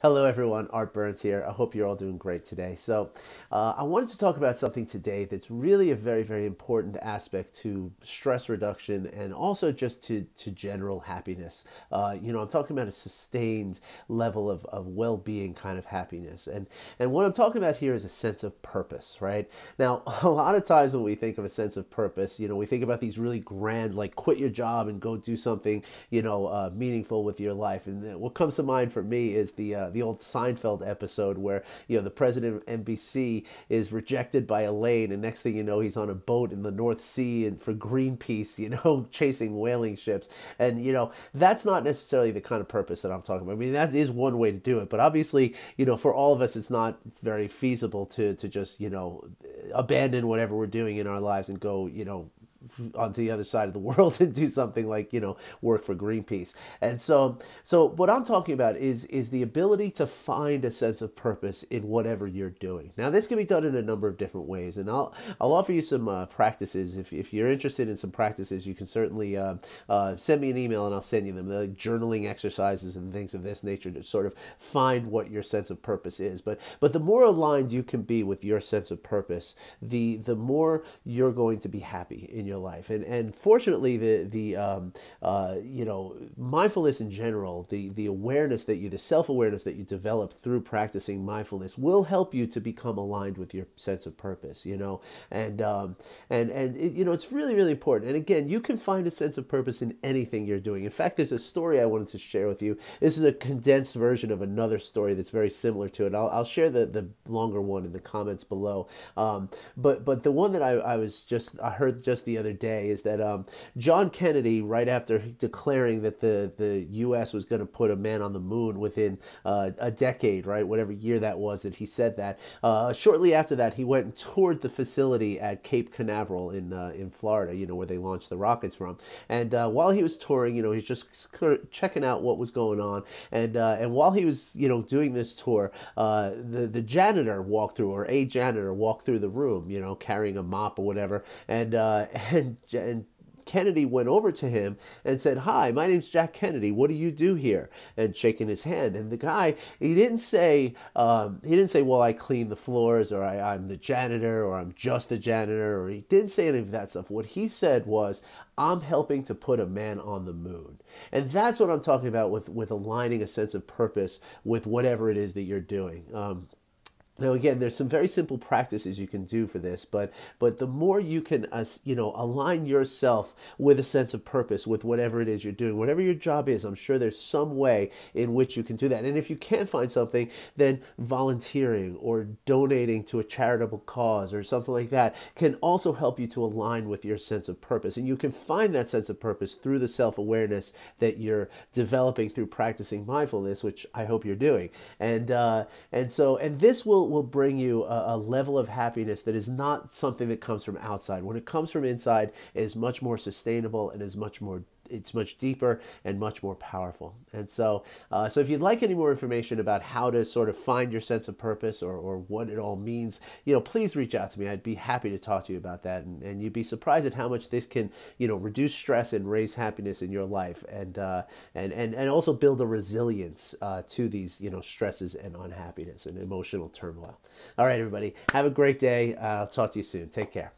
Hello, everyone. Art Burns here. I hope you're all doing great today. I wanted to talk about something today that's really a very, very important aspect to stress reduction and also just to general happiness. I'm talking about a sustained level of well-being kind of happiness. And what I'm talking about here is a sense of purpose, right? Now, a lot of times when we think of a sense of purpose, we think about these really grand, like quit your job and go do something, meaningful with your life. And what comes to mind for me is the old Seinfeld episode where the president of NBC is rejected by Elaine, and next thing you know, he's on a boat in the North Sea and for Greenpeace, chasing whaling ships. And that's not necessarily the kind of purpose that I'm talking about. I mean, that is one way to do it, but obviously, for all of us, it's not very feasible to just abandon whatever we're doing in our lives and go onto the other side of the world and do something like work for Greenpeace. And so what I'm talking about is the ability to find a sense of purpose in whatever you're doing. Now, this can be done in a number of different ways, and I'll offer you some practices. If you're interested in some practices, you can certainly send me an email and I'll send you them. They're like journaling exercises and things of this nature to sort of find what your sense of purpose is. But the more aligned you can be with your sense of purpose, the more you're going to be happy in your life. And fortunately, the mindfulness in general, the awareness the self-awareness that you develop through practicing mindfulness will help you to become aligned with your sense of purpose. It's really, really important. And again, you can find a sense of purpose in anything you're doing. In fact, there's a story I wanted to share with you. This is a condensed version of another story that's very similar to it. I'll share the longer one in the comments below. But the one that I heard just the other day is that John Kennedy, right after declaring that the U.S. was going to put a man on the moon within a decade, right, whatever year that was that he said that, shortly after that, he went and toured the facility at Cape Canaveral in Florida, where they launched the rockets from. And while he was touring, he's just checking out what was going on. And while he was, doing this tour, the janitor walked through, or a janitor walked through the room, carrying a mop or whatever, and Kennedy went over to him and said, "Hi, my name's Jack Kennedy. What do you do here?" And shaking his hand. And the guy, he didn't say, "Well, I clean the floors," or I'm the janitor, or I'm just the janitor," or he didn't say any of that stuff. What he said was, "I'm helping to put a man on the moon." And that's what I'm talking about with aligning a sense of purpose with whatever it is that you're doing. Now, again, there's some very simple practices you can do for this, but the more you can, align yourself with a sense of purpose with whatever it is you're doing, whatever your job is, I'm sure there's some way in which you can do that. And if you can't find something, then volunteering or donating to a charitable cause or something like that can also help you to align with your sense of purpose. And you can find that sense of purpose through the self-awareness that you're developing through practicing mindfulness, which I hope you're doing. And this will bring you a level of happiness that is not something that comes from outside. When it comes from inside, it is much more sustainable and it's much deeper and much more powerful. And so if you'd like any more information about how to sort of find your sense of purpose or what it all means, please reach out to me. I'd be happy to talk to you about that. And you'd be surprised at how much this can, reduce stress and raise happiness in your life, and also build a resilience to these, stresses and unhappiness and emotional turmoil. All right, everybody, have a great day. I'll talk to you soon. Take care.